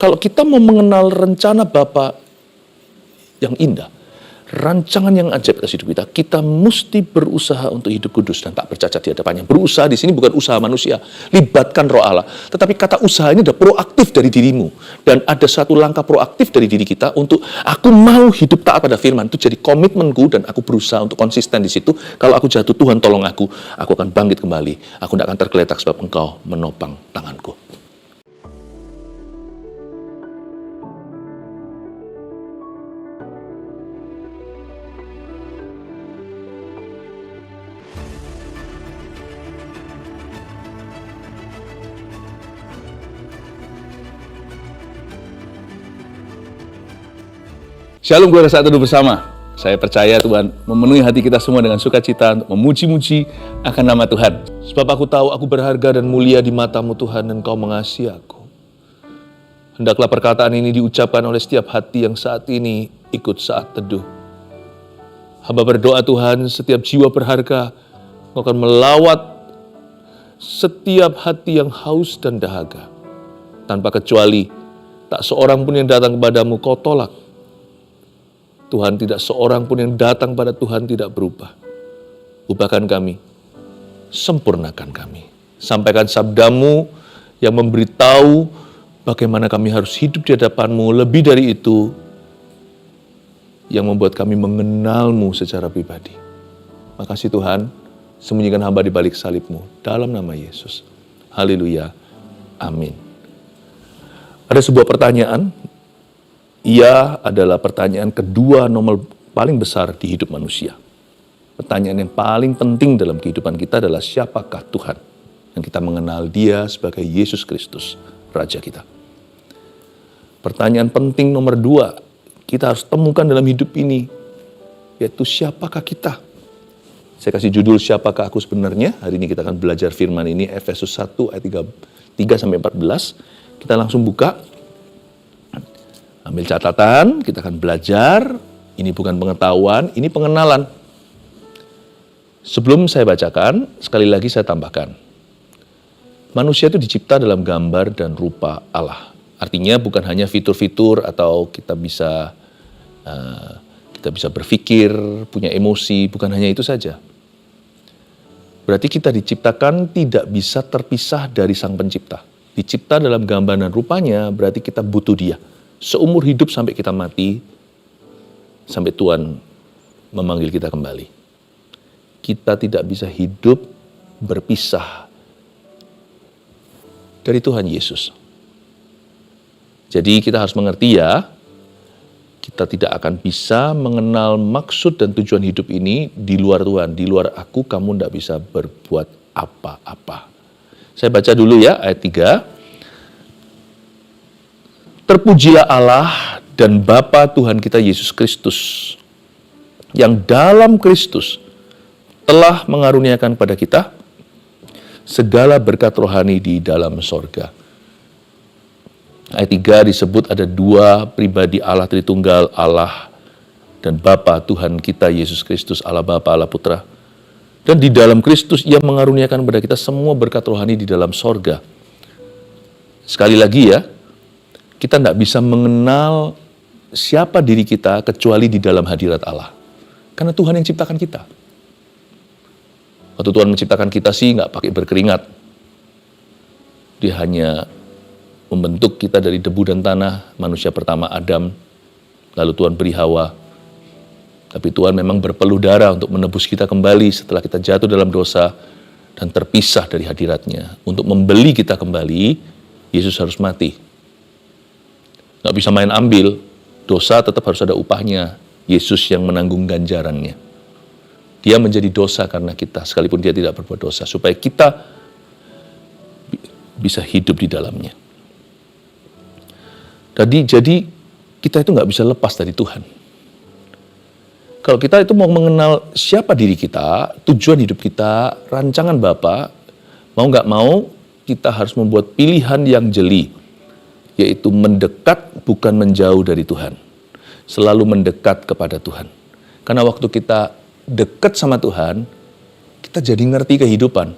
Kalau kita mau mengenal rencana Bapa yang indah, rancangan yang ajaib atas hidup kita, kita mesti berusaha untuk hidup kudus dan tak bercacat di hadapannya. Berusaha di sini bukan usaha manusia, libatkan Roh Allah. Tetapi kata usaha ini adalah proaktif dari dirimu. Dan ada satu langkah proaktif dari diri kita untuk aku mau hidup taat pada firman. Itu jadi komitmenku dan aku berusaha untuk konsisten di situ. Kalau aku jatuh, Tuhan tolong aku akan bangkit kembali. Aku tidak akan tergeletak sebab Engkau menopang tanganku. Shalom keluarga Saat Teduh Bersama. Saya percaya Tuhan memenuhi hati kita semua dengan sukacita untuk memuji-muji akan nama Tuhan. Sebab aku tahu aku berharga dan mulia di mata-Mu Tuhan, dan Engkau mengasihi aku. Hendaklah perkataan ini diucapkan oleh setiap hati yang saat ini ikut saat teduh. Hamba berdoa Tuhan, setiap jiwa berharga Engkau akan melawat setiap hati yang haus dan dahaga. Tanpa kecuali, tak seorang pun yang datang kepadamu Kau tolak. Tuhan, tidak seorang pun yang datang pada Tuhan tidak berubah. Ubahkan kami, sempurnakan kami. Sampaikan sabdamu yang memberitahu bagaimana kami harus hidup di hadapan-Mu. Lebih dari itu, yang membuat kami mengenal-Mu secara pribadi. Makasih Tuhan, sembunyikan hamba di balik salib-Mu. Dalam nama Yesus. Haleluya. Amin. Ada sebuah pertanyaan. Ia adalah pertanyaan kedua nomor paling besar di hidup manusia. Pertanyaan yang paling penting dalam kehidupan kita adalah siapakah Tuhan? Yang kita mengenal Dia sebagai Yesus Kristus, Raja kita. Pertanyaan penting nomor dua, kita harus temukan dalam hidup ini, yaitu siapakah kita? Saya kasih judul siapakah aku sebenarnya. Hari ini kita akan belajar firman ini, Efesus 1 ayat 3-14. Kita langsung buka. Ambil catatan, kita akan belajar. Ini bukan pengetahuan, ini pengenalan. Sebelum saya bacakan, sekali lagi saya tambahkan. Manusia itu dicipta dalam gambar dan rupa Allah. Artinya bukan hanya fitur-fitur atau kita bisa berpikir, punya emosi, bukan hanya itu saja. Berarti kita diciptakan tidak bisa terpisah dari Sang Pencipta. Dicipta dalam gambar dan rupanya, berarti kita butuh Dia. Seumur hidup sampai kita mati, sampai Tuhan memanggil kita kembali. Kita tidak bisa hidup berpisah dari Tuhan Yesus. Jadi kita harus mengerti ya, kita tidak akan bisa mengenal maksud dan tujuan hidup ini di luar Tuhan. Di luar aku, kamu tidak bisa berbuat apa-apa. Saya baca dulu ya ayat 3. Terpujilah Allah dan Bapa Tuhan kita Yesus Kristus, yang dalam Kristus telah mengaruniakan pada kita segala berkat rohani di dalam sorga. Ayat 3 disebut ada dua pribadi Allah Tritunggal, Allah dan Bapa Tuhan kita Yesus Kristus, Allah Bapa, Allah Putra. Dan di dalam Kristus Ia mengaruniakan kepada kita semua berkat rohani di dalam sorga. Sekali lagi ya, kita tidak bisa mengenal siapa diri kita kecuali di dalam hadirat Allah. Karena Tuhan yang ciptakan kita. Waktu Tuhan menciptakan kita sih nggak pakai berkeringat. Dia hanya membentuk kita dari debu dan tanah, manusia pertama Adam, lalu Tuhan beri Hawa. Tapi Tuhan memang berpeluh darah untuk menebus kita kembali setelah kita jatuh dalam dosa dan terpisah dari hadiratnya. Untuk membeli kita kembali, Yesus harus mati. Nggak bisa main ambil, dosa tetap harus ada upahnya. Yesus yang menanggung ganjarannya. Dia menjadi dosa karena kita, sekalipun Dia tidak berbuat dosa, supaya kita bisa hidup di dalamnya. Jadi kita itu nggak bisa lepas dari Tuhan. Kalau kita itu mau mengenal siapa diri kita, tujuan hidup kita, rancangan Bapa, mau nggak mau, kita harus membuat pilihan yang jeli. Yaitu mendekat bukan menjauh dari Tuhan. Selalu mendekat kepada Tuhan. Karena waktu kita dekat sama Tuhan, kita jadi ngerti kehidupan.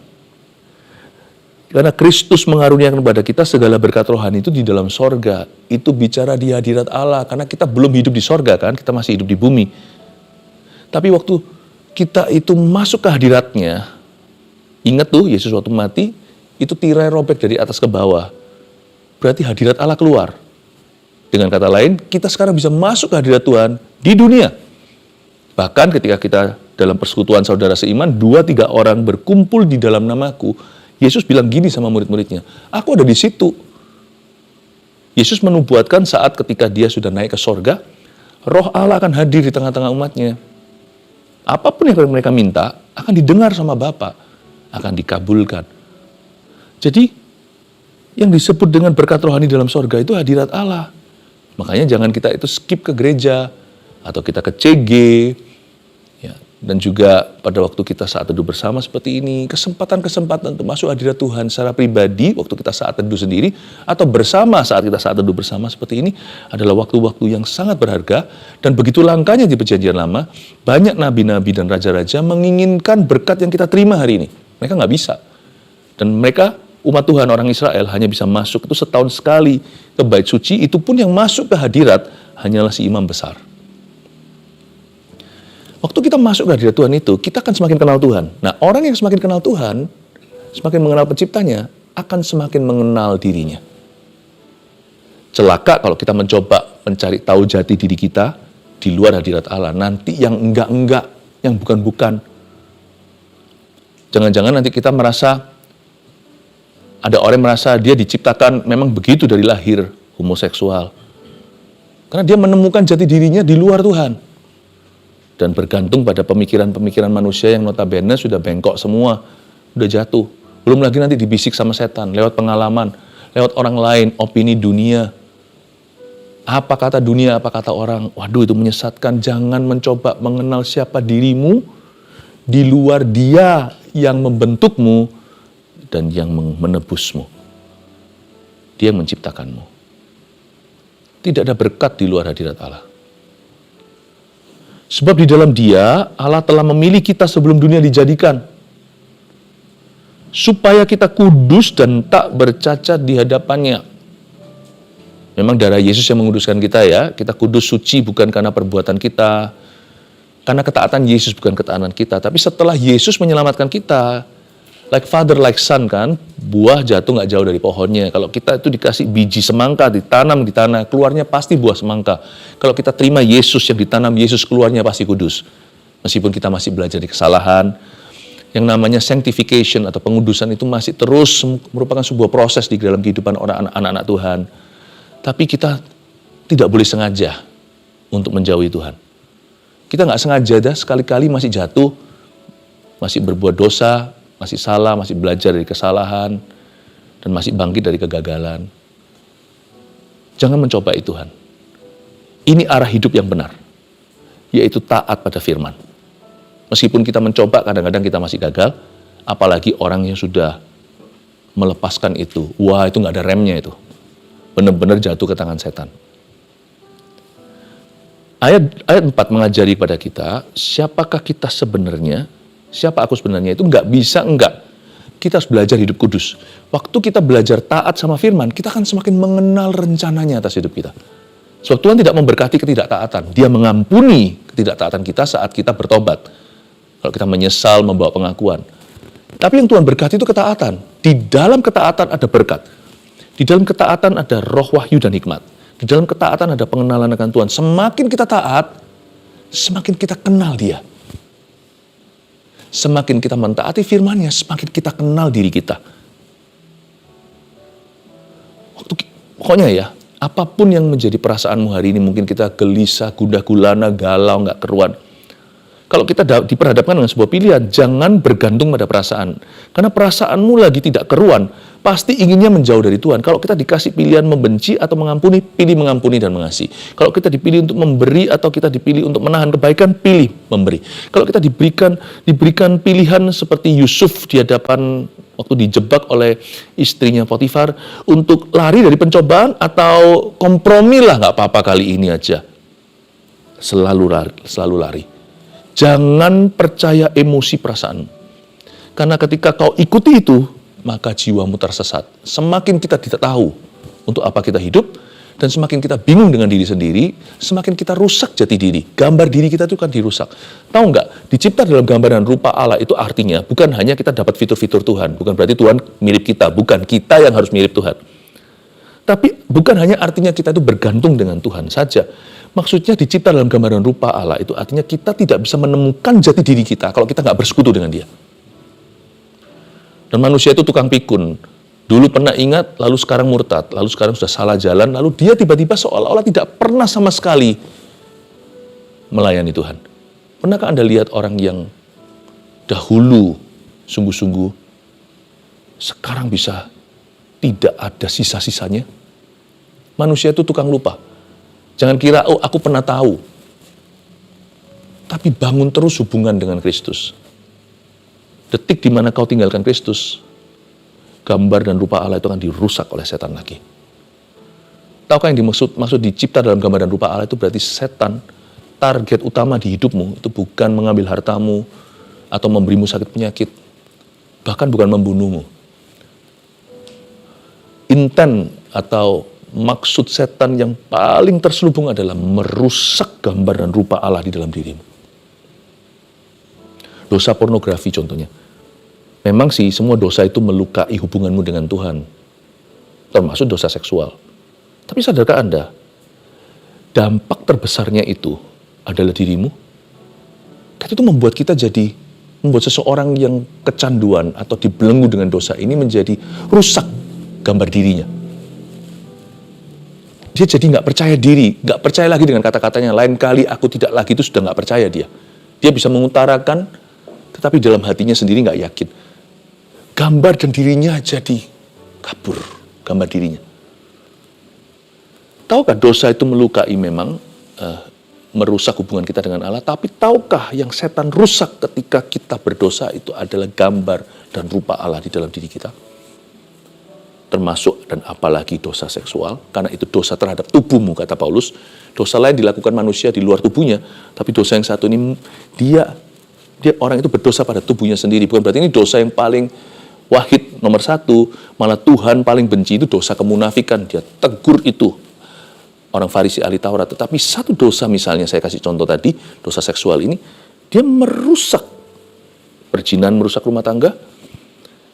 Karena Kristus mengaruniakan kepada kita segala berkat rohani itu di dalam sorga. Itu bicara di hadirat Allah. Karena kita belum hidup di sorga kan, kita masih hidup di bumi. Tapi waktu kita itu masuk ke hadiratnya, ingat tuh Yesus waktu mati, itu tirai robek dari atas ke bawah. Berarti hadirat Allah keluar. Dengan kata lain, kita sekarang bisa masuk ke hadirat Tuhan di dunia. Bahkan ketika kita dalam persekutuan saudara seiman, 2-3 orang berkumpul di dalam namaku, Yesus bilang gini sama murid-muridnya, aku ada di situ. Yesus menubuatkan saat ketika dia sudah naik ke sorga, roh Allah akan hadir di tengah-tengah umatnya. Apapun yang mereka minta, akan didengar sama Bapa, akan dikabulkan. Jadi, yang disebut dengan berkat rohani dalam sorga itu hadirat Allah. Makanya jangan kita itu skip ke gereja, atau kita ke CG, ya. Dan juga pada waktu kita saat teduh bersama seperti ini, kesempatan-kesempatan untuk masuk hadirat Tuhan secara pribadi, waktu kita saat teduh sendiri, atau bersama saat kita saat teduh bersama seperti ini, adalah waktu-waktu yang sangat berharga, dan begitu langkanya di perjanjian lama, banyak nabi-nabi dan raja-raja menginginkan berkat yang kita terima hari ini. Mereka nggak bisa. Dan mereka, umat Tuhan, orang Israel, hanya bisa masuk itu setahun sekali ke bait suci, itu pun yang masuk ke hadirat hanyalah si imam besar. Waktu kita masuk ke hadirat Tuhan itu, kita akan semakin kenal Tuhan. Nah, orang yang semakin kenal Tuhan, semakin mengenal penciptanya, akan semakin mengenal dirinya. Celaka kalau kita mencoba mencari tahu jati diri kita di luar hadirat Allah. Nanti yang enggak-enggak, yang bukan-bukan. Jangan-jangan nanti kita merasa, ada orang yang merasa dia diciptakan memang begitu dari lahir, homoseksual. Karena dia menemukan jati dirinya di luar Tuhan. Dan bergantung pada pemikiran-pemikiran manusia yang notabene sudah bengkok semua, udah jatuh. Belum lagi nanti dibisik sama setan, lewat pengalaman, lewat orang lain, opini dunia. Apa kata dunia, apa kata orang, waduh itu menyesatkan. Jangan mencoba mengenal siapa dirimu di luar Dia yang membentukmu dan yang menebusmu. Dia yang menciptakanmu. Tidak ada berkat di luar hadirat Allah. Sebab di dalam Dia, Allah telah memilih kita sebelum dunia dijadikan. Supaya kita kudus dan tak bercacat di hadapannya. Memang darah Yesus yang menguduskan kita ya. Kita kudus suci bukan karena perbuatan kita. Karena ketaatan Yesus bukan ketaatan kita. Tapi setelah Yesus menyelamatkan kita, like father, like son kan, buah jatuh nggak jauh dari pohonnya. Kalau kita itu dikasih biji semangka, ditanam di tanah, keluarnya pasti buah semangka. Kalau kita terima Yesus yang ditanam Yesus, keluarnya pasti kudus. Meskipun kita masih belajar di kesalahan, yang namanya sanctification atau pengudusan itu masih terus merupakan sebuah proses di dalam kehidupan orang anak-anak Tuhan. Tapi kita tidak boleh sengaja untuk menjauhi Tuhan. Kita nggak sengaja dah, sekali-kali masih jatuh, masih berbuat dosa, masih salah, masih belajar dari kesalahan, dan masih bangkit dari kegagalan. Jangan mencobai Tuhan. Ini arah hidup yang benar, yaitu taat pada firman. Meskipun kita mencoba, kadang-kadang kita masih gagal, apalagi orang yang sudah melepaskan itu. Wah, itu nggak ada remnya itu. Benar-benar jatuh ke tangan setan. Ayat 4 mengajari kepada kita, siapakah kita sebenarnya, siapa aku sebenarnya itu nggak bisa enggak. Kita harus belajar hidup kudus. Waktu kita belajar taat sama firman, kita akan semakin mengenal rencananya atas hidup kita. Sebab Tuhan tidak memberkati ketidaktaatan. Dia mengampuni ketidaktaatan kita saat kita bertobat. Kalau kita menyesal, membawa pengakuan. Tapi yang Tuhan berkati itu ketaatan. Di dalam ketaatan ada berkat. Di dalam ketaatan ada roh wahyu dan hikmat. Di dalam ketaatan ada pengenalan akan Tuhan. Semakin kita taat, semakin kita kenal Dia. Semakin kita mentaati firman-Nya, semakin kita kenal diri kita. Pokoknya ya, apapun yang menjadi perasaanmu hari ini, mungkin kita gelisah, gundah gulana, galau, nggak keruan. Kalau kita diperhadapkan dengan sebuah pilihan, jangan bergantung pada perasaan. Karena perasaanmu lagi tidak keruan, pasti inginnya menjauh dari Tuhan. Kalau kita dikasih pilihan membenci atau mengampuni, pilih mengampuni dan mengasihi. Kalau kita dipilih untuk memberi atau kita dipilih untuk menahan kebaikan, pilih memberi. Kalau kita diberikan pilihan seperti Yusuf di hadapan waktu dijebak oleh istrinya Potifar untuk lari dari pencobaan atau kompromi lah, nggak apa-apa kali ini aja. Selalu lari. Jangan percaya emosi perasaan. Karena ketika kau ikuti itu, maka jiwamu tersesat. Semakin kita tidak tahu untuk apa kita hidup, dan semakin kita bingung dengan diri sendiri, semakin kita rusak jati diri. Gambar diri kita itu kan dirusak. Tahu nggak, dicipta dalam gambar dan rupa Allah itu artinya bukan hanya kita dapat fitur-fitur Tuhan, bukan berarti Tuhan mirip kita, bukan kita yang harus mirip Tuhan. Tapi bukan hanya artinya kita itu bergantung dengan Tuhan saja. Maksudnya dicipta dalam gambar dan rupa Allah itu artinya kita tidak bisa menemukan jati diri kita kalau kita nggak bersekutu dengan Dia. Dan manusia itu tukang pikun. Dulu pernah ingat, lalu sekarang murtad, lalu sekarang sudah salah jalan, lalu dia tiba-tiba seolah-olah tidak pernah sama sekali melayani Tuhan. Pernahkah Anda lihat orang yang dahulu sungguh-sungguh sekarang bisa tidak ada sisa-sisanya? Manusia itu tukang lupa. Jangan kira, oh aku pernah tahu. Tapi bangun terus hubungan dengan Kristus. Detik di mana kau tinggalkan Kristus, gambar dan rupa Allah itu akan dirusak oleh setan lagi. Tahukah yang maksud dicipta dalam gambar dan rupa Allah itu berarti setan, target utama di hidupmu itu bukan mengambil hartamu atau memberimu sakit penyakit, bahkan bukan membunuhmu. Intent atau maksud setan yang paling terselubung adalah merusak gambar dan rupa Allah di dalam dirimu. Dosa pornografi contohnya. Memang sih semua dosa itu melukai hubunganmu dengan Tuhan, termasuk dosa seksual. Tapi sadarkah Anda, dampak terbesarnya itu adalah dirimu? Dan itu membuat kita membuat seseorang yang kecanduan atau dibelenggu dengan dosa ini menjadi rusak gambar dirinya. Dia jadi nggak percaya diri, nggak percaya lagi dengan kata-katanya. Lain kali aku tidak lagi, itu sudah nggak percaya dia. Dia bisa mengutarakan, tetapi dalam hatinya sendiri nggak yakin. Gambar dan dirinya jadi kabur, gambar dirinya. Tahukah dosa itu melukai memang, merusak hubungan kita dengan Allah, tapi tahukah yang setan rusak ketika kita berdosa itu adalah gambar dan rupa Allah di dalam diri kita? Termasuk dan apalagi dosa seksual, karena itu dosa terhadap tubuhmu, kata Paulus. Dosa lain dilakukan manusia di luar tubuhnya, tapi dosa yang satu ini, dia orang itu berdosa pada tubuhnya sendiri. Bukan berarti ini dosa yang paling wahid nomor satu, malah Tuhan paling benci itu dosa kemunafikan. Dia tegur itu orang Farisi ahli Taurat. Tetapi satu dosa misalnya, saya kasih contoh tadi, dosa seksual ini, dia merusak perzinahan, merusak rumah tangga.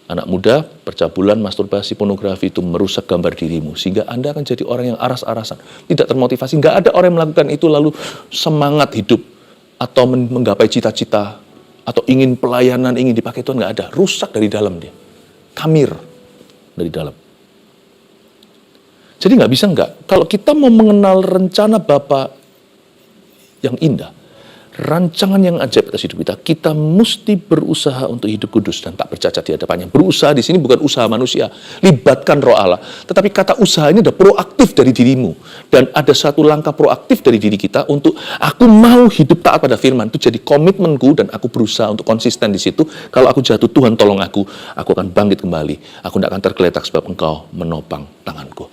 Anak muda, percabulan, masturbasi, pornografi itu merusak gambar dirimu. Sehingga Anda akan jadi orang yang aras-arasan, tidak termotivasi. Nggak ada orang yang melakukan itu lalu semangat hidup atau menggapai cita-cita atau ingin pelayanan, ingin dipakai Tuhan, nggak ada. Rusak dari dalam dia. Kamir dari dalam. Jadi nggak bisa nggak. Kalau kita mau mengenal rencana Bapa yang indah, rancangan yang ajaib atas hidup kita, kita mesti berusaha untuk hidup kudus dan tak bercacat di hadapannya. Berusaha di sini bukan usaha manusia, libatkan Roh Allah. Tetapi kata usaha ini ada proaktif dari dirimu. Dan ada satu langkah proaktif dari diri kita untuk aku mau hidup taat pada firman. Itu jadi komitmenku dan aku berusaha untuk konsisten di situ. Kalau aku jatuh, Tuhan tolong aku akan bangkit kembali. Aku tidak akan tergeletak sebab Engkau menopang tanganku.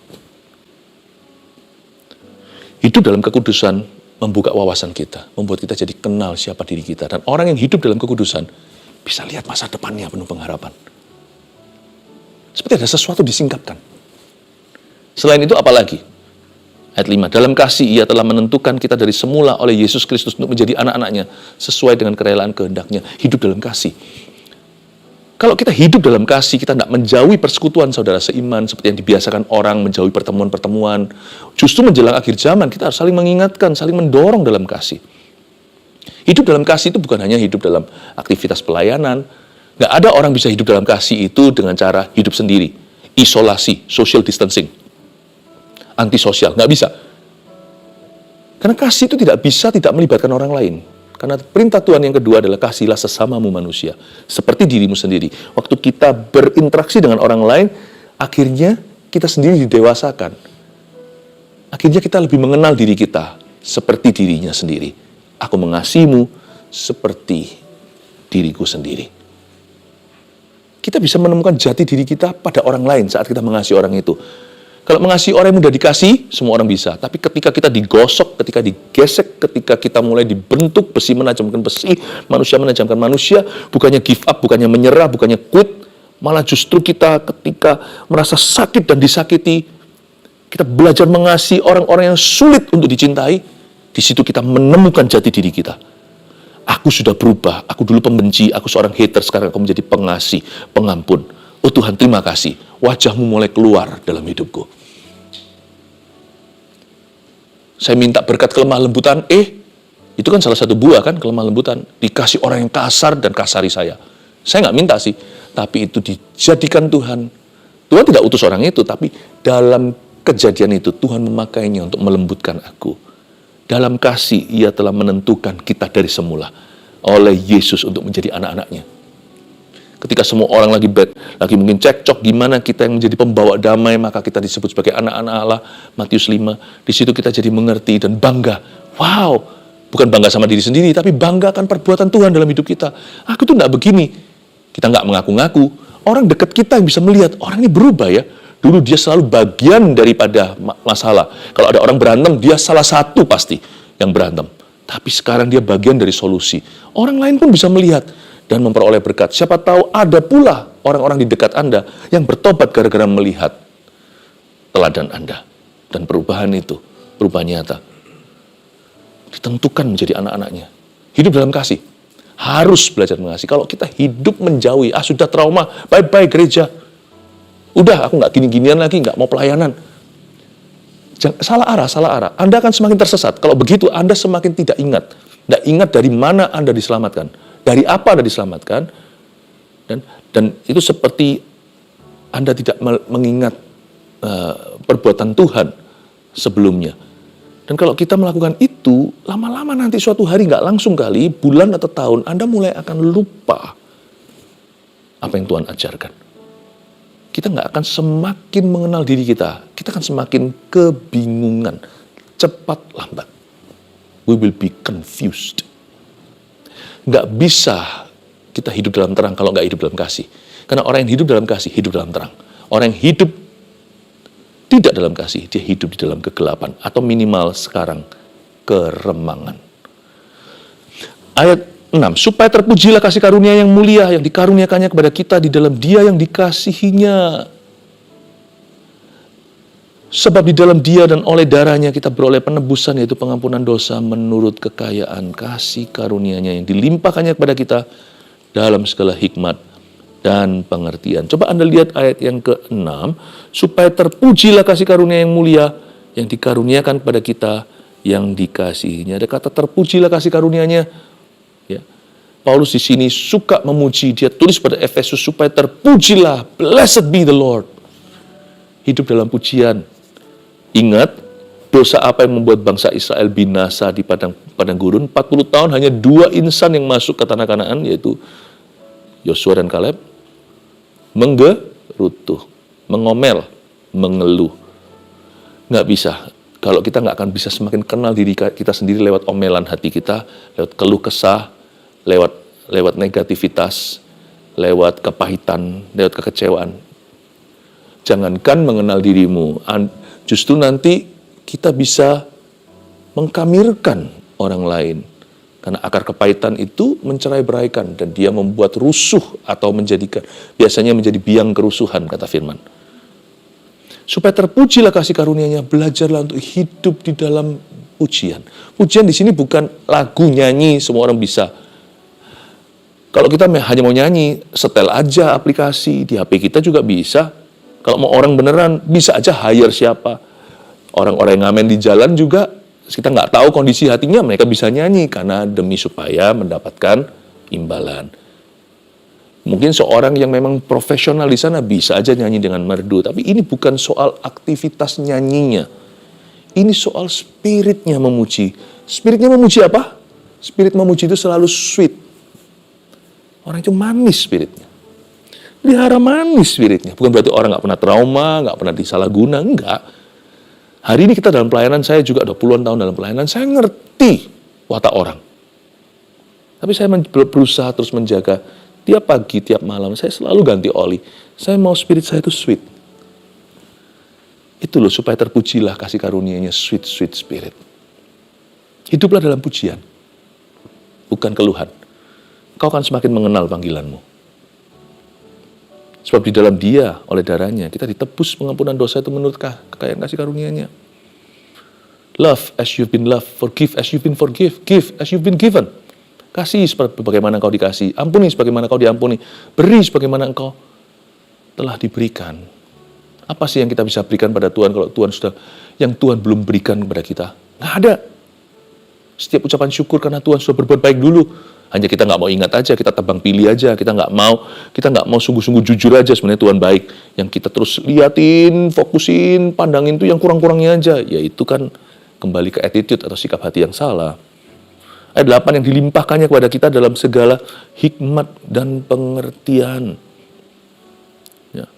Hidup dalam kekudusan membuka wawasan kita, membuat kita jadi kenal siapa diri kita. Dan orang yang hidup dalam kekudusan bisa lihat masa depannya penuh pengharapan. Seperti ada sesuatu disingkapkan. Selain itu apalagi? Ayat 5, dalam kasih ia telah menentukan kita dari semula oleh Yesus Kristus untuk menjadi anak-anaknya sesuai dengan kerelaan kehendaknya. Hidup dalam kasih. Kalau kita hidup dalam kasih, kita tidak menjauhi persekutuan saudara seiman seperti yang dibiasakan orang, menjauhi pertemuan-pertemuan. Justru menjelang akhir zaman, kita harus saling mengingatkan, saling mendorong dalam kasih. Hidup dalam kasih itu bukan hanya hidup dalam aktivitas pelayanan. Nggak ada orang bisa hidup dalam kasih itu dengan cara hidup sendiri. Isolasi, social distancing. Antisosial, nggak bisa. Karena kasih itu tidak bisa tidak melibatkan orang lain. Karena perintah Tuhan yang kedua adalah kasihilah sesamamu manusia, seperti dirimu sendiri. Waktu kita berinteraksi dengan orang lain, akhirnya kita sendiri didewasakan. Akhirnya kita lebih mengenal diri kita, seperti dirinya sendiri. Aku mengasihimu seperti diriku sendiri. Kita bisa menemukan jati diri kita pada orang lain saat kita mengasihi orang itu. Kalau mengasihi orang yang mudah dikasih, semua orang bisa. Tapi ketika kita digosok, ketika digesek, ketika kita mulai dibentuk, besi menajamkan besi, manusia menajamkan manusia, bukannya give up, bukannya menyerah, bukannya quit, Malah justru kita ketika merasa sakit dan disakiti, kita belajar mengasihi orang-orang yang sulit untuk dicintai. Di situ kita menemukan jati diri kita. Aku sudah berubah, aku dulu pembenci, aku seorang hater, sekarang aku menjadi pengasih, pengampun. Oh Tuhan, terima kasih, wajahmu mulai keluar dalam hidupku. Saya minta berkat kelemah lembutan, itu kan salah satu buah kan, kelemah lembutan. Dikasih orang yang kasar dan kasari saya. Saya nggak minta sih, tapi itu dijadikan Tuhan. Tuhan tidak utus orang itu, tapi dalam kejadian itu Tuhan memakainya untuk melembutkan aku. Dalam kasih, ia telah menentukan kita dari semula oleh Yesus untuk menjadi anak-anaknya. Ketika semua orang lagi mungkin cekcok gimana kita yang menjadi pembawa damai, maka kita disebut sebagai anak-anak Allah, Matius 5. Di situ kita jadi mengerti dan bangga. Wow, bukan bangga sama diri sendiri, tapi bangga akan perbuatan Tuhan dalam hidup kita. Aku tuh nggak begini. Kita nggak mengaku-ngaku. Orang dekat kita yang bisa melihat, orang ini berubah ya. Dulu dia selalu bagian daripada masalah. Kalau ada orang berantem, dia salah satu pasti yang berantem. Tapi sekarang dia bagian dari solusi. Orang lain pun bisa melihat dan memperoleh berkat. Siapa tahu ada pula orang-orang di dekat Anda yang bertobat gara-gara melihat teladan Anda. Dan perubahan itu, perubahan nyata, ditentukan menjadi anak-anaknya. Hidup dalam kasih. Harus belajar mengasihi. Kalau kita hidup menjauhi, sudah trauma, bye-bye gereja. Udah, aku nggak gini-ginian lagi, nggak mau pelayanan. Salah arah. Anda akan semakin tersesat. Kalau begitu, Anda semakin tidak ingat. Tidak ingat dari mana Anda diselamatkan. Dari apa Anda diselamatkan. Dan itu seperti Anda tidak mengingat perbuatan Tuhan sebelumnya. Dan kalau kita melakukan itu, lama-lama nanti suatu hari, nggak langsung kali, bulan atau tahun, Anda mulai akan lupa apa yang Tuhan ajarkan. Kita nggak akan semakin mengenal diri kita. Kita akan semakin kebingungan. Cepat lambat. We will be confused. Nggak bisa kita hidup dalam terang kalau nggak hidup dalam kasih. Karena orang yang hidup dalam kasih, hidup dalam terang. Orang yang hidup tidak dalam kasih, dia hidup di dalam kegelapan. Atau minimal sekarang, keremangan. Ayat 6. Supaya terpujilah kasih karunia yang mulia yang dikaruniakannya kepada kita di dalam Dia yang dikasihinya. Sebab di dalam Dia dan oleh darahnya kita beroleh penebusan, yaitu pengampunan dosa menurut kekayaan kasih karunia-Nya yang dilimpahkannya kepada kita dalam segala hikmat dan pengertian. Coba Anda lihat ayat yang ke-6. Supaya terpujilah kasih karunia yang mulia yang dikaruniakan kepada kita yang dikasihinya. Ada kata terpujilah kasih karunia-Nya. Ya. Paulus di sini suka memuji. Dia tulis pada Efesus supaya terpujilah, blessed be the Lord. Hidup dalam pujian. Ingat, dosa apa yang membuat bangsa Israel binasa di padang gurun? 40 tahun hanya 2 insan yang masuk ke tanah Kanaan, yaitu Yosua dan Kaleb. Menggerutu, mengomel, mengeluh. Nggak bisa. Kalau kita nggak akan bisa semakin kenal diri kita sendiri lewat omelan hati kita, lewat keluh kesah, lewat negativitas, lewat kepahitan, lewat kekecewaan. Jangankan mengenal dirimu, justru nanti kita bisa mengkamirkan orang lain. Karena akar kepahitan itu mencerai-beraikan dan dia membuat rusuh atau biasanya menjadi biang kerusuhan, kata firman. Supaya terpujilah kasih karunia-Nya, belajarlah untuk hidup di dalam pujian. Pujian di sini bukan lagu nyanyi, semua orang bisa. Kalau kita hanya mau nyanyi, setel aja aplikasi, di HP kita juga bisa. Kalau mau orang beneran, bisa aja hire siapa. Orang-orang yang ngamen di jalan juga, kita nggak tahu kondisi hatinya, mereka bisa nyanyi, karena demi supaya mendapatkan imbalan. Mungkin seorang yang memang profesional di sana bisa aja nyanyi dengan merdu, tapi ini bukan soal aktivitas nyanyinya. Ini soal spiritnya memuji. Spiritnya memuji apa? Spirit memuji itu selalu sweet. Orang itu manis spiritnya. Pelihara manis spiritnya. Bukan berarti orang nggak pernah trauma, nggak pernah disalahguna, enggak. Hari ini kita dalam pelayanan, saya juga udah puluhan tahun dalam pelayanan, saya ngerti watak orang. Tapi saya berusaha terus menjaga. Tiap pagi, tiap malam, saya selalu ganti oli. Saya mau spirit saya itu sweet. Itu loh, supaya terpujilah kasih karunia-Nya, sweet spirit. Hiduplah dalam pujian, bukan keluhan. Kau akan semakin mengenal panggilanmu. Sebab di dalam Dia, oleh darahnya, kita ditebus pengampunan dosa itu menurut kekayaan kasih karunia-Nya. Love as you've been loved, forgive as you've been forgive, give as you've been given. Kasih sebagaimana engkau dikasih, ampuni sebagaimana engkau diampuni, beri sebagaimana engkau telah diberikan. Apa sih yang kita bisa berikan pada Tuhan kalau yang Tuhan belum berikan kepada kita? Nggak ada. Setiap ucapan syukur karena Tuhan sudah berbuat baik dulu. Hanya kita nggak mau ingat aja, kita tebang pilih aja, kita nggak mau sungguh-sungguh jujur aja sebenarnya Tuhan baik. Yang kita terus liatin, fokusin, pandangin itu yang kurang-kurangnya aja. Yaitu kan kembali ke attitude atau sikap hati yang salah. Ayat 8 yang dilimpahkannya kepada kita dalam segala hikmat dan pengertian. Ya.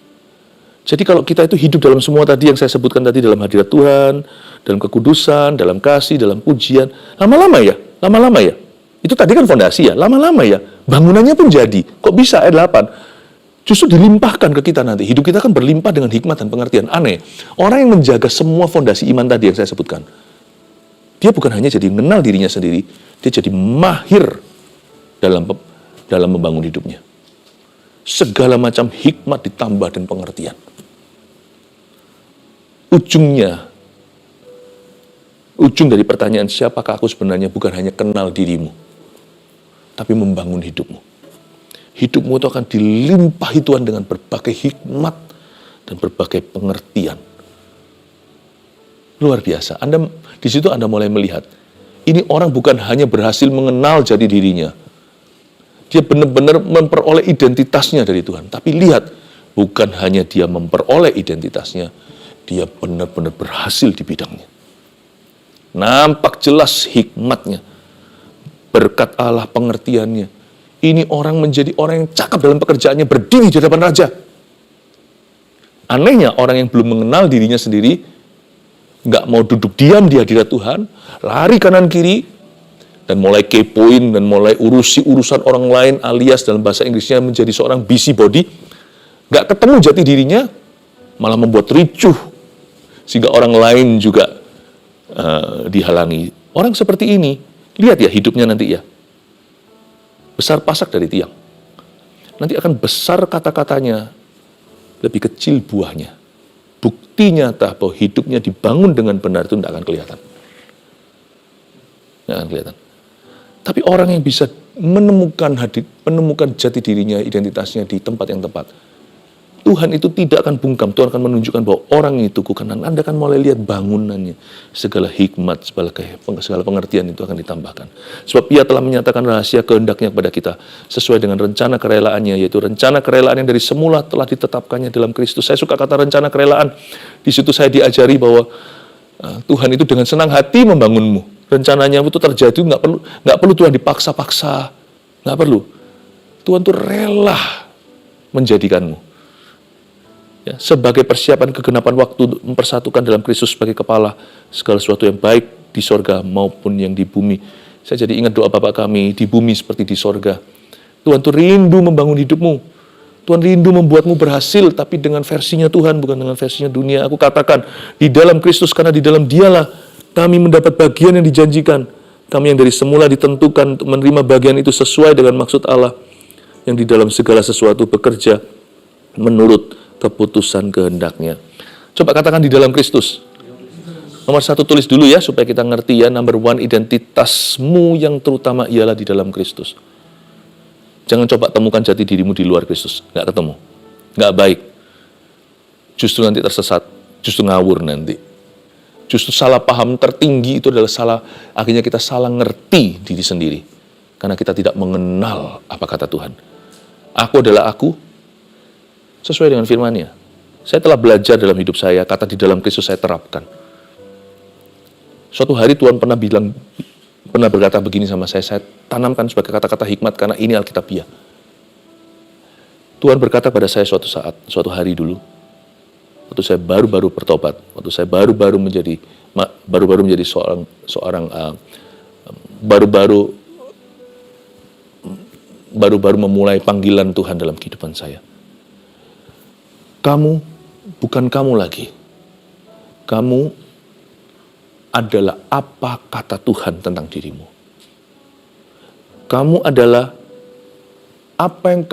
Jadi kalau kita itu hidup dalam semua tadi yang saya sebutkan tadi, dalam hadirat Tuhan, dalam kekudusan, dalam kasih, dalam pujian, lama-lama ya. Itu tadi kan fondasi ya, lama-lama ya, bangunannya pun jadi. Kok bisa ayat 8? Justru dilimpahkan ke kita nanti. Hidup kita kan berlimpah dengan hikmat dan pengertian. Aneh, orang yang menjaga semua fondasi iman tadi yang saya sebutkan, dia bukan hanya jadi mengenal dirinya sendiri, dia jadi mahir dalam membangun hidupnya. Segala macam hikmat ditambah dan pengertian. Ujung dari pertanyaan siapakah aku sebenarnya bukan hanya kenal dirimu, tapi membangun hidupmu. Hidupmu itu akan dilimpahi Tuhan dengan berbagai hikmat dan berbagai pengertian. Luar biasa. Di situ Anda mulai melihat, ini orang bukan hanya berhasil mengenal jati dirinya. Dia benar-benar memperoleh identitasnya dari Tuhan. Tapi lihat, bukan hanya dia memperoleh identitasnya, dia benar-benar berhasil di bidangnya. Nampak jelas hikmatnya, berkat Allah pengertiannya. Ini orang menjadi orang yang cakap dalam pekerjaannya, berdiri di hadapan raja. Anehnya orang yang belum mengenal dirinya sendiri, nggak mau duduk diam di hadirat Tuhan, lari kanan kiri, dan mulai kepoin, dan mulai urusi urusan orang lain, alias dalam bahasa Inggrisnya menjadi seorang busybody, nggak ketemu jati dirinya, malah membuat ricuh, sehingga orang lain juga dihalangi. Orang seperti ini, lihat ya hidupnya nanti ya, besar pasak dari tiang. Nanti akan besar kata-katanya, lebih kecil buahnya. Bukti nyata bahwa hidupnya dibangun dengan benar itu tidak akan kelihatan. Tidak akan kelihatan. Tapi orang yang bisa menemukan jati dirinya, identitasnya di tempat yang tepat, Tuhan itu tidak akan bungkam. Tuhan akan menunjukkan bahwa orang itu karena Anda akan mulai lihat bangunannya, segala hikmat, segala pengertian itu akan ditambahkan. Sebab Ia telah menyatakan rahasia kehendaknya kepada kita, sesuai dengan rencana kerelaannya, yaitu rencana kerelaan yang dari semula telah ditetapkannya dalam Kristus. Saya suka kata rencana kerelaan. Di situ saya diajari bahwa Tuhan itu dengan senang hati membangunmu. Rencananya itu terjadi, nggak perlu Tuhan dipaksa-paksa, nggak perlu. Tuhan itu rela menjadikanmu. Ya, sebagai persiapan kegenapan waktu untuk mempersatukan dalam Kristus sebagai kepala segala sesuatu yang baik di sorga maupun yang di bumi. Saya jadi ingat doa Bapak kami, di bumi seperti di sorga. Tuhan tuh rindu membangun hidupmu. Tuhan rindu membuatmu berhasil, tapi dengan versinya Tuhan, bukan dengan versinya dunia. Aku katakan, di dalam Kristus, karena di dalam Dialah kami mendapat bagian yang dijanjikan. Kami yang dari semula ditentukan untuk menerima bagian itu sesuai dengan maksud Allah, yang di dalam segala sesuatu bekerja menurut keputusan kehendaknya. Coba katakan di dalam Kristus. Nomor 1 tulis dulu ya, supaya kita ngerti ya. Number 1, identitasmu yang terutama ialah di dalam Kristus. Jangan coba temukan jati dirimu di luar Kristus. Nggak ketemu. Nggak baik. Justru nanti tersesat. Justru ngawur nanti. Justru salah paham tertinggi itu adalah akhirnya kita salah ngerti diri sendiri. Karena kita tidak mengenal apa kata Tuhan. Aku adalah aku, sesuai dengan firman-Nya. Saya telah belajar dalam hidup saya, kata di dalam Kristus saya terapkan. Suatu hari Tuhan pernah berkata begini sama saya tanamkan sebagai kata-kata hikmat karena ini Alkitabiah. Tuhan berkata pada saya suatu hari dulu, waktu saya baru-baru bertobat, waktu saya baru-baru menjadi baru-baru memulai panggilan Tuhan dalam kehidupan saya. Kamu bukan kamu lagi. Kamu adalah apa kata Tuhan tentang dirimu. Kamu adalah apa yang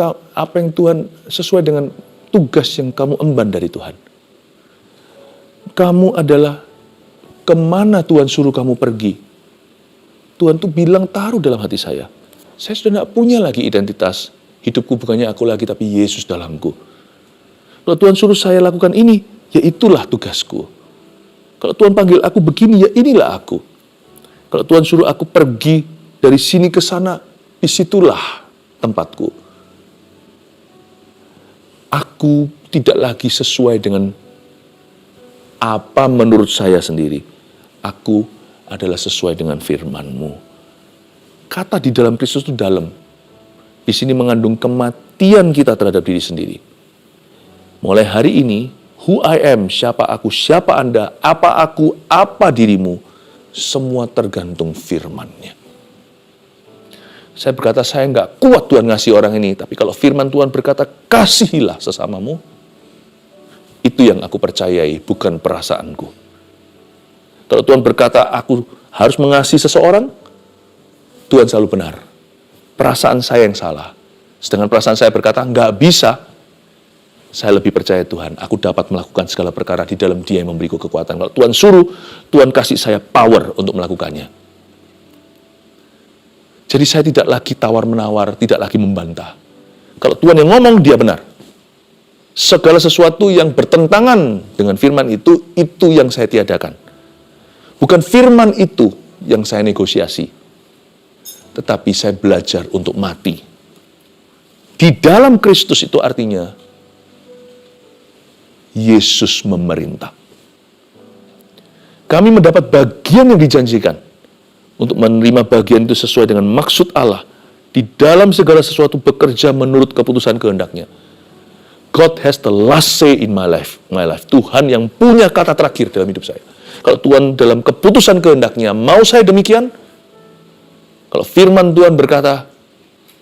Tuhan sesuai dengan tugas yang kamu emban dari Tuhan. Kamu adalah kemana Tuhan suruh kamu pergi. Tuhan tuh bilang, taruh dalam hati saya. Saya sudah tidak punya lagi identitas. Hidupku bukannya aku lagi, tapi Yesus dalamku. Kalau Tuhan suruh saya lakukan ini, ya itulah tugasku. Kalau Tuhan panggil aku begini, ya inilah aku. Kalau Tuhan suruh aku pergi dari sini ke sana, disitulah tempatku. Aku tidak lagi sesuai dengan apa menurut saya sendiri. Aku adalah sesuai dengan firman-Mu. Kata di dalam Kristus itu dalam. Di sini mengandung kematian kita terhadap diri sendiri. Mulai hari ini, who I am, siapa aku, siapa Anda, apa aku, apa dirimu, semua tergantung firman-Nya. Saya berkata, saya nggak kuat Tuhan ngasih orang ini, tapi kalau firman Tuhan berkata, kasihilah sesamamu, itu yang aku percayai, bukan perasaanku. Kalau Tuhan berkata, aku harus mengasihi seseorang, Tuhan selalu benar. Perasaan saya yang salah. Sedangkan perasaan saya berkata, nggak bisa. Saya lebih percaya Tuhan, aku dapat melakukan segala perkara di dalam Dia yang memberiku kekuatan. Kalau Tuhan suruh, Tuhan kasih saya power untuk melakukannya. Jadi saya tidak lagi tawar-menawar, tidak lagi membantah. Kalau Tuhan yang ngomong, Dia benar. Segala sesuatu yang bertentangan dengan firman itu yang saya tiadakan. Bukan firman itu yang saya negosiasi, tetapi saya belajar untuk mati. Di dalam Kristus itu artinya, Yesus memerintah. Kami mendapat bagian yang dijanjikan. Untuk menerima bagian itu sesuai dengan maksud Allah. Di dalam segala sesuatu bekerja menurut keputusan kehendak-Nya. God has the last say in my life. Tuhan yang punya kata terakhir dalam hidup saya. Kalau Tuhan dalam keputusan kehendak-Nya mau saya demikian, kalau firman Tuhan berkata,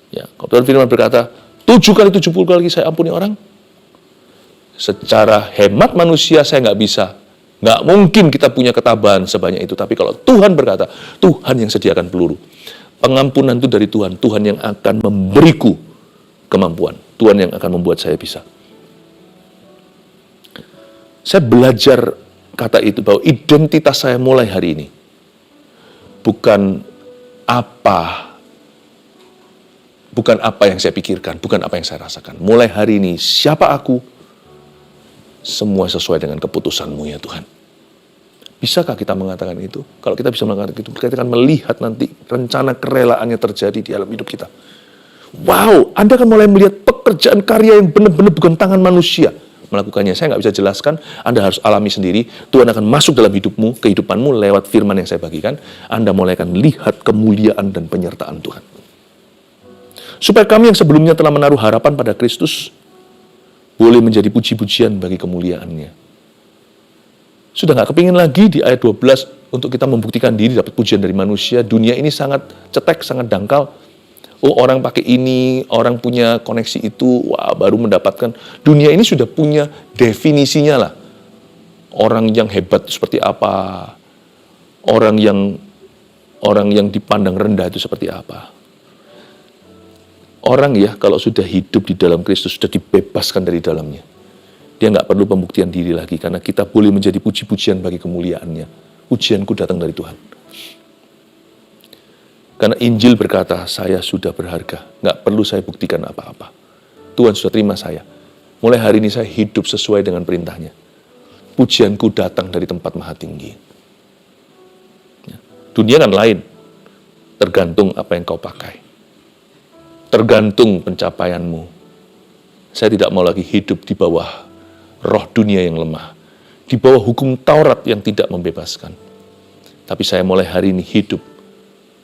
kalau Tuhan firman berkata, 7 kali 70 kali saya ampuni orang, secara hemat manusia saya nggak bisa. Nggak mungkin kita punya ketabahan sebanyak itu. Tapi kalau Tuhan berkata, Tuhan yang sediakan peluru. Pengampunan itu dari Tuhan. Tuhan yang akan memberiku kemampuan. Tuhan yang akan membuat saya bisa. Saya belajar kata itu, bahwa identitas saya mulai hari ini bukan apa yang saya pikirkan, bukan apa yang saya rasakan. Mulai hari ini, siapa aku? Semua sesuai dengan keputusan-Mu ya Tuhan. Bisakah kita mengatakan itu? Kalau kita bisa mengatakan itu, kita akan melihat nanti rencana kerelaannya terjadi di dalam hidup kita. Wow, Anda akan mulai melihat pekerjaan karya yang benar-benar bukan tangan manusia melakukannya. Saya nggak bisa jelaskan, Anda harus alami sendiri. Tuhan akan masuk dalam hidupmu, kehidupanmu lewat firman yang saya bagikan. Anda mulai akan lihat kemuliaan dan penyertaan Tuhan. Supaya kami yang sebelumnya telah menaruh harapan pada Kristus, boleh menjadi puji-pujian bagi kemuliaan-Nya. Sudah nggak kepingin lagi di ayat 12 untuk kita membuktikan diri dapat pujian dari manusia. Dunia ini sangat cetek, sangat dangkal. Oh, orang pakai ini, orang punya koneksi itu, wah, baru mendapatkan. Dunia ini sudah punya definisinya lah. Orang yang hebat seperti apa? Orang yang dipandang rendah itu seperti apa? Orang ya, kalau sudah hidup di dalam Kristus, sudah dibebaskan dari dalamnya. Dia nggak perlu pembuktian diri lagi, karena kita boleh menjadi puji-pujian bagi kemuliaan-Nya. Pujianku datang dari Tuhan. Karena Injil berkata, saya sudah berharga. Nggak perlu saya buktikan apa-apa. Tuhan sudah terima saya. Mulai hari ini saya hidup sesuai dengan perintah-Nya. Pujianku datang dari tempat maha tinggi. Dunia kan lain. Tergantung apa yang kau pakai. Tergantung pencapaianmu. Saya tidak mau lagi hidup di bawah roh dunia yang lemah. Di bawah hukum Taurat yang tidak membebaskan. Tapi saya mulai hari ini hidup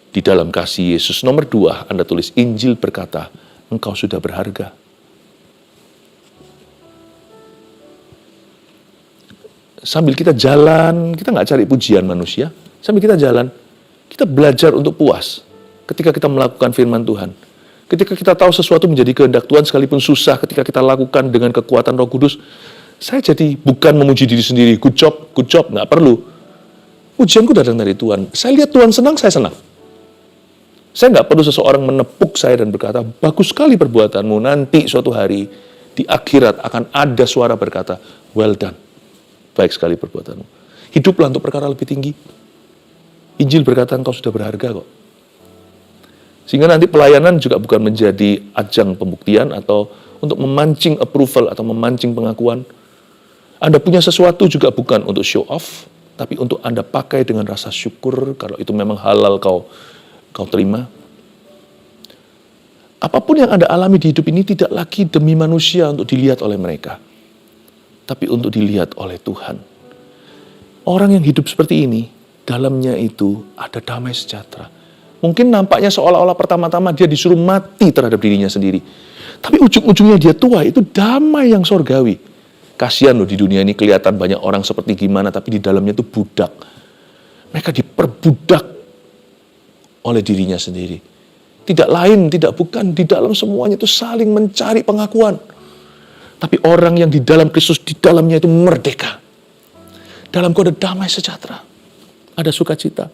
di dalam kasih Yesus. Nomor 2, Anda tulis, Injil berkata, engkau sudah berharga. Sambil kita jalan, kita nggak cari pujian manusia. Sambil kita jalan, kita belajar untuk puas. Ketika kita melakukan firman Tuhan. Ketika kita tahu sesuatu menjadi kehendak Tuhan, sekalipun susah, ketika kita lakukan dengan kekuatan Roh Kudus, saya jadi bukan memuji diri sendiri, good job, nggak perlu. Pujianku datang dari Tuhan. Saya lihat Tuhan senang, saya senang. Saya nggak perlu seseorang menepuk saya dan berkata, bagus sekali perbuatanmu, nanti suatu hari Di akhirat akan ada suara berkata, well done, baik sekali perbuatanmu. Hiduplah untuk perkara lebih tinggi. Injil berkata engkau sudah berharga kok. Sehingga nanti pelayanan juga bukan menjadi ajang pembuktian atau untuk memancing approval atau memancing pengakuan. Anda punya sesuatu juga bukan untuk show off, tapi untuk Anda pakai dengan rasa syukur kalau itu memang halal kau terima. Apapun yang Anda alami di hidup ini tidak lagi demi manusia untuk dilihat oleh mereka, tapi untuk dilihat oleh Tuhan. Orang yang hidup seperti ini, dalamnya itu ada damai sejahtera. Mungkin nampaknya seolah-olah pertama-tama dia disuruh mati terhadap dirinya sendiri. Tapi ujung-ujungnya dia tua, itu damai yang sorgawi. Kasihan loh, di dunia ini kelihatan banyak orang seperti gimana, tapi di dalamnya itu budak. Mereka diperbudak oleh dirinya sendiri. Tidak lain, tidak bukan, di dalam semuanya itu saling mencari pengakuan. Tapi orang yang di dalam Kristus, di dalamnya itu merdeka. Dalam kau ada damai sejahtera. Ada sukacita.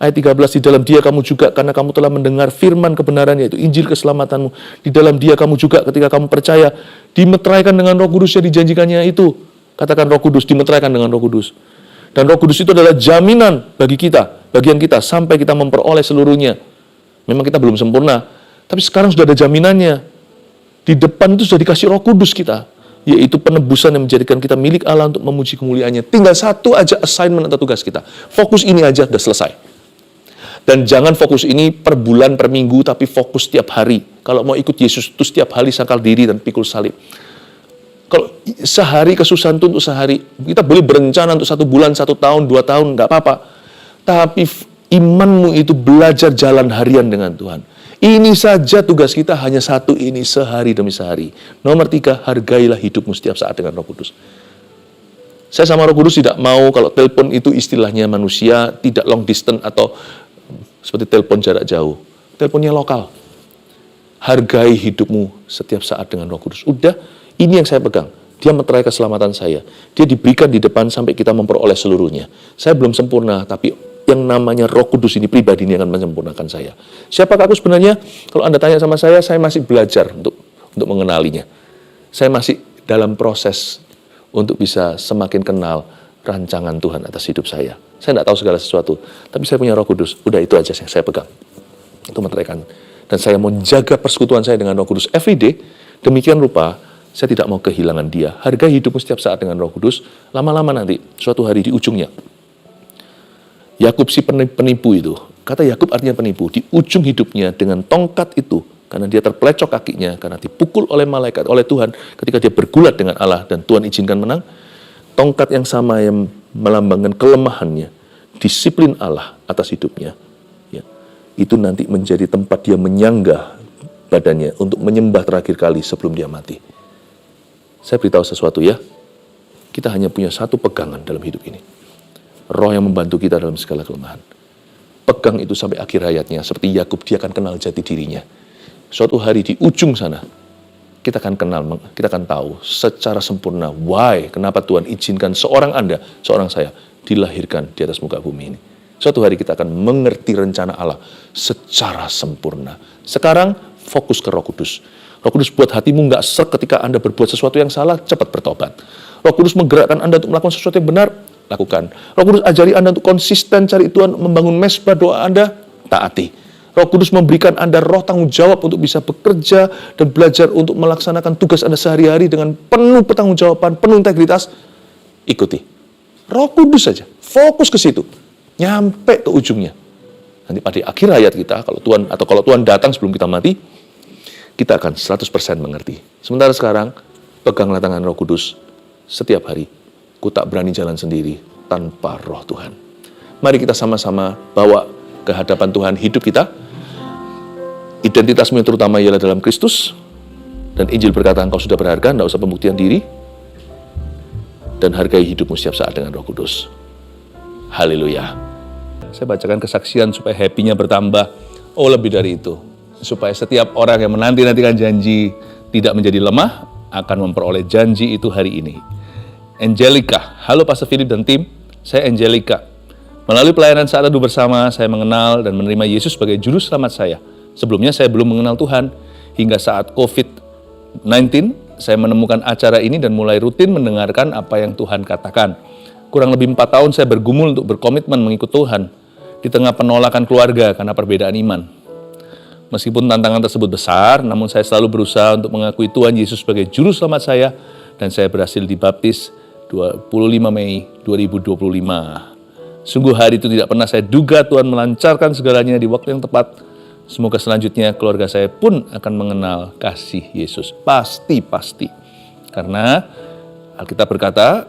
Ayat 13, di dalam dia kamu juga, karena kamu telah mendengar firman kebenaran, yaitu Injil keselamatanmu. Di dalam dia kamu juga, ketika kamu percaya, dimeteraikan dengan Roh Kudus yang dijanjikannya itu. Katakan Roh Kudus, dimeteraikan dengan Roh Kudus. Dan Roh Kudus itu adalah jaminan bagi kita, bagian kita, sampai kita memperoleh seluruhnya. Memang kita belum sempurna, tapi sekarang sudah ada jaminannya. Di depan itu sudah dikasih Roh Kudus kita, yaitu penebusan yang menjadikan kita milik Allah untuk memuji kemuliaannya. Tinggal satu aja assignment atau tugas kita. Fokus ini aja udah selesai. Dan jangan fokus ini per bulan, per minggu, tapi fokus setiap hari. Kalau mau ikut Yesus itu setiap hari sangkal diri dan pikul salib. Kalau sehari kesusahan itu untuk sehari, kita boleh berencana untuk 1 bulan, 1 tahun, 2 tahun, nggak apa-apa. Tapi imanmu itu belajar jalan harian dengan Tuhan. Ini saja tugas kita, hanya satu ini, sehari demi sehari. Nomor 3, hargailah hidupmu setiap saat dengan Roh Kudus. Saya sama Roh Kudus tidak mau kalau telepon itu istilahnya manusia, tidak long distance atau seperti telepon jarak jauh. Teleponnya lokal. Hargai hidupmu setiap saat dengan Roh Kudus. Udah, ini yang saya pegang. Dia meterai keselamatan saya. Dia diberikan di depan sampai kita memperoleh seluruhnya. Saya belum sempurna, tapi yang namanya Roh Kudus ini pribadi ini akan menyempurnakan saya. Siapakah aku sebenarnya? Kalau Anda tanya sama saya masih belajar untuk mengenalinya. Saya masih dalam proses untuk bisa semakin kenal rancangan Tuhan atas hidup saya. Saya tidak tahu segala sesuatu, tapi saya punya Roh Kudus. Udah, itu aja yang saya pegang. Itu meteraikan. Dan saya mau jaga persekutuan saya dengan Roh Kudus every day. Demikian rupa, saya tidak mau kehilangan dia. Hargai hidupmu setiap saat dengan Roh Kudus. Lama-lama nanti, suatu hari di ujungnya, Yakub si penipu itu, kata Yakub artinya penipu, di ujung hidupnya dengan tongkat itu, karena dia terpelecok kakinya, karena dipukul oleh malaikat, oleh Tuhan, ketika dia bergulat dengan Allah dan Tuhan izinkan menang, tongkat yang sama yang melambangkan kelemahannya, disiplin Allah atas hidupnya, ya, itu nanti menjadi tempat dia menyanggah badannya untuk menyembah terakhir kali sebelum dia mati. Saya beritahu sesuatu ya, kita hanya punya satu pegangan dalam hidup ini. Roh yang membantu kita dalam segala kelemahan. Pegang itu sampai akhir hayatnya. Seperti Yakub, dia akan kenal jati dirinya. Suatu hari di ujung sana, kita akan kenal, kita akan tahu secara sempurna why, kenapa Tuhan izinkan seorang Anda, seorang saya, dilahirkan di atas muka bumi ini. Suatu hari kita akan mengerti rencana Allah secara sempurna. Sekarang fokus ke Roh Kudus. Roh Kudus buat hatimu nggak sek ketika Anda berbuat sesuatu yang salah, cepat bertobat. Roh Kudus menggerakkan Anda untuk melakukan sesuatu yang benar, lakukan. Roh Kudus ajari Anda untuk konsisten cari Tuhan, membangun mesbah doa Anda, taati. Roh Kudus memberikan Anda roh tanggung jawab untuk bisa bekerja dan belajar untuk melaksanakan tugas Anda sehari-hari dengan penuh pertanggungjawaban, penuh integritas. Ikuti. Roh Kudus saja, fokus ke situ, nyampe ke ujungnya. Nanti pada akhir hayat kita, kalau Tuhan datang sebelum kita mati, kita akan 100% mengerti. Sementara sekarang, peganglah tangan Roh Kudus setiap hari. Ku tak berani jalan sendiri tanpa Roh Tuhan. Mari kita sama-sama bawa ke hadapan Tuhan hidup kita. Identitasmu yang terutama ialah dalam Kristus. Dan Injil berkata engkau sudah berharga, tidak usah pembuktian diri. Dan hargai hidupmu setiap saat dengan Roh Kudus. Haleluya. Saya bacakan kesaksian supaya happy-nya bertambah. Oh, lebih dari itu. Supaya setiap orang yang menanti-nantikan janji tidak menjadi lemah, akan memperoleh janji itu hari ini. Angelica, halo Pastor Philip dan tim, saya Angelica. Melalui pelayanan saat teduh bersama, saya mengenal dan menerima Yesus sebagai juru selamat saya. Sebelumnya saya belum mengenal Tuhan, hingga saat COVID-19 saya menemukan acara ini dan mulai rutin mendengarkan apa yang Tuhan katakan. Kurang lebih 4 tahun saya bergumul untuk berkomitmen mengikut Tuhan di tengah penolakan keluarga karena perbedaan iman. Meskipun tantangan tersebut besar, namun saya selalu berusaha untuk mengakui Tuhan Yesus sebagai juru selamat saya, dan saya berhasil dibaptis 25 Mei 2025. Sungguh hari itu tidak pernah saya duga Tuhan melancarkan segalanya di waktu yang tepat. Semoga selanjutnya keluarga saya pun akan mengenal kasih Yesus. Pasti. Karena Alkitab berkata,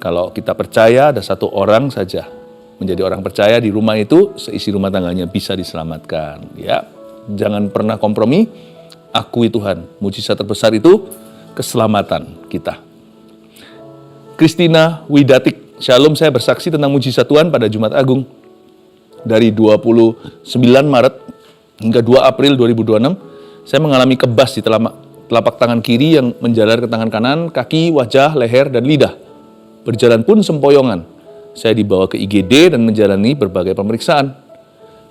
kalau kita percaya ada satu orang saja menjadi orang percaya di rumah itu, seisi rumah tangganya bisa diselamatkan. Ya, jangan pernah kompromi, akui Tuhan. Mujizat terbesar itu keselamatan kita. Christina Widatik, Shalom, saya bersaksi tentang mujizat Tuhan pada Jumat Agung. Dari 29 Maret hingga 2 April 2026, saya mengalami kebas di telapak tangan kiri yang menjalar ke tangan kanan, kaki, wajah, leher, dan lidah. Berjalan pun sempoyongan. Saya dibawa ke IGD dan menjalani berbagai pemeriksaan.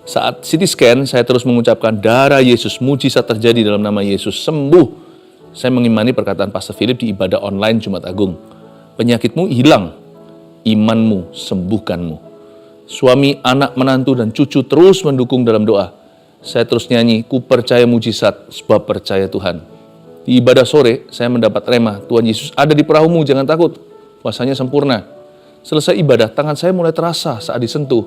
Saat CT scan, saya terus mengucapkan darah Yesus, mujizat terjadi dalam nama Yesus, sembuh. Saya mengimani perkataan Pastor Philip di ibadah online Jumat Agung. Penyakitmu hilang, imanmu sembuhkanmu. Suami, anak, menantu, dan cucu terus mendukung dalam doa. Saya terus nyanyi, ku percaya mujizat, sebab percaya Tuhan. Di ibadah sore, saya mendapat rema, Tuhan Yesus ada di perahumu, jangan takut. Kuasanya sempurna. Selesai ibadah, tangan saya mulai terasa saat disentuh.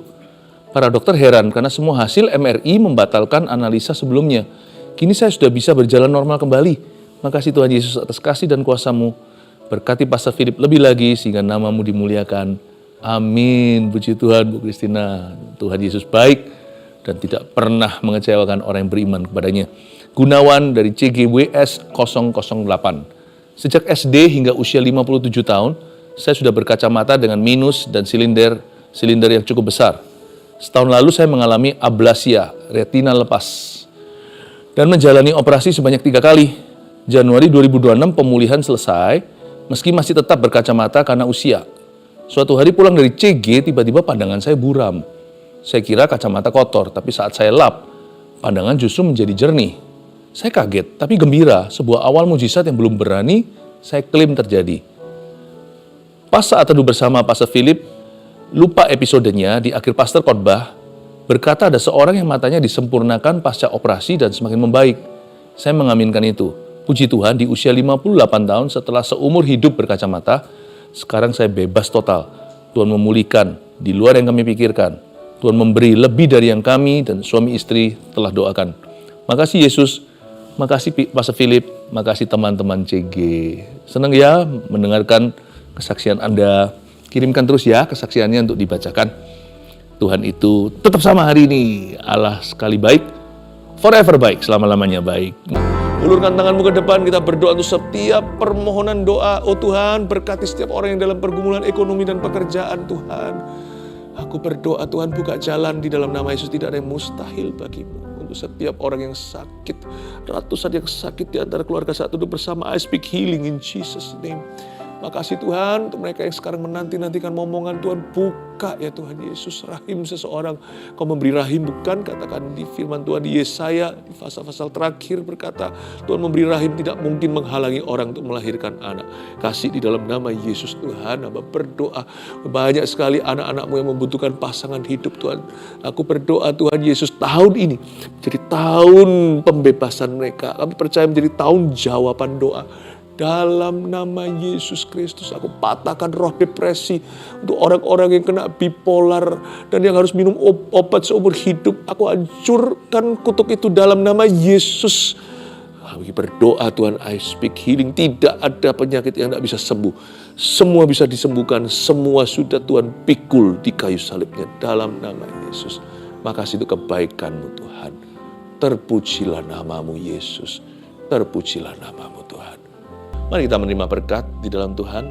Para dokter heran karena semua hasil MRI membatalkan analisa sebelumnya. Kini saya sudah bisa berjalan normal kembali. Makasih Tuhan Yesus atas kasih dan kuasa-Mu. Berkati Pastor Philip lebih lagi sehingga nama-Mu dimuliakan. Amin. Puji Tuhan, Bu Christina. Tuhan Yesus baik dan tidak pernah mengecewakan orang yang beriman kepadanya. Gunawan dari CGWS 008. Sejak SD hingga usia 57 tahun, saya sudah berkacamata dengan minus dan silinder yang cukup besar. Setahun lalu saya mengalami ablasia, retina lepas, dan menjalani operasi sebanyak 3 kali. Januari 2026 pemulihan selesai, meski masih tetap berkacamata karena usia. Suatu hari pulang dari CG, tiba-tiba pandangan saya buram. Saya kira kacamata kotor, tapi saat saya lap, pandangan justru menjadi jernih. Saya kaget, tapi gembira, sebuah awal mujizat yang belum berani saya klaim terjadi. Pas saat teduh bersama Pastor Philip, lupa episodenya di akhir pastor khotbah, berkata ada seorang yang matanya disempurnakan pasca operasi dan semakin membaik. Saya mengaminkan itu. Puji Tuhan, di usia 58 tahun setelah seumur hidup berkacamata, sekarang saya bebas total. Tuhan memulihkan di luar yang kami pikirkan. Tuhan memberi lebih dari yang kami dan suami istri telah doakan. Makasih Yesus, makasih Pastor Philip, makasih teman-teman CG. Senang ya mendengarkan kesaksian Anda. Kirimkan terus ya kesaksiannya untuk dibacakan. Tuhan itu tetap sama hari ini. Allah sekali baik, forever baik, selama-lamanya baik. Ulurkan tanganmu ke depan, kita berdoa untuk setiap permohonan doa. Oh Tuhan, berkati setiap orang yang dalam pergumulan ekonomi dan pekerjaan Tuhan. Aku berdoa Tuhan, buka jalan di dalam nama Yesus, tidak ada yang mustahil bagimu. Untuk setiap orang yang sakit, ratusan yang sakit di antara keluarga saat duduk bersama, I speak healing in Jesus' name. Makasih Tuhan untuk mereka yang sekarang menanti-nantikan momongan Tuhan, buka ya Tuhan Yesus rahim seseorang. Kau memberi rahim, bukan katakan di firman Tuhan di Yesaya di pasal-pasal terakhir berkata Tuhan memberi rahim tidak mungkin menghalangi orang untuk melahirkan anak. Kasih di dalam nama Yesus Tuhan. Hamba berdoa banyak sekali anak-anakmu yang membutuhkan pasangan hidup Tuhan. Aku berdoa Tuhan Yesus tahun ini jadi tahun pembebasan mereka. Kami percaya menjadi tahun jawaban doa. Dalam nama Yesus Kristus, aku patahkan roh depresi untuk orang-orang yang kena bipolar dan yang harus minum obat seumur hidup. Aku hancurkan kutuk itu dalam nama Yesus. Kami berdoa Tuhan, I speak healing. Tidak ada penyakit yang tidak bisa sembuh. Semua bisa disembuhkan. Semua sudah Tuhan pikul di kayu salibnya dalam nama Yesus. Makasih untuk kebaikan-Mu Tuhan. Terpujilah nama-Mu Yesus. Terpujilah nama-Mu Tuhan. Mari kita menerima berkat di dalam Tuhan.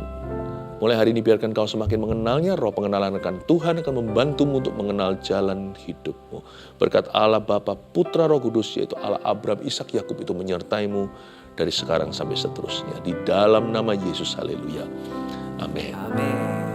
Mulai hari ini biarkan kau semakin mengenalnya. Roh pengenalan akan Tuhan akan membantumu untuk mengenal jalan hidupmu. Berkat Allah Bapa, Putra, Roh Kudus, yaitu Allah Abraham, Ishak, Yakub itu menyertaimu dari sekarang sampai seterusnya. Di dalam nama Yesus, haleluya. Amin.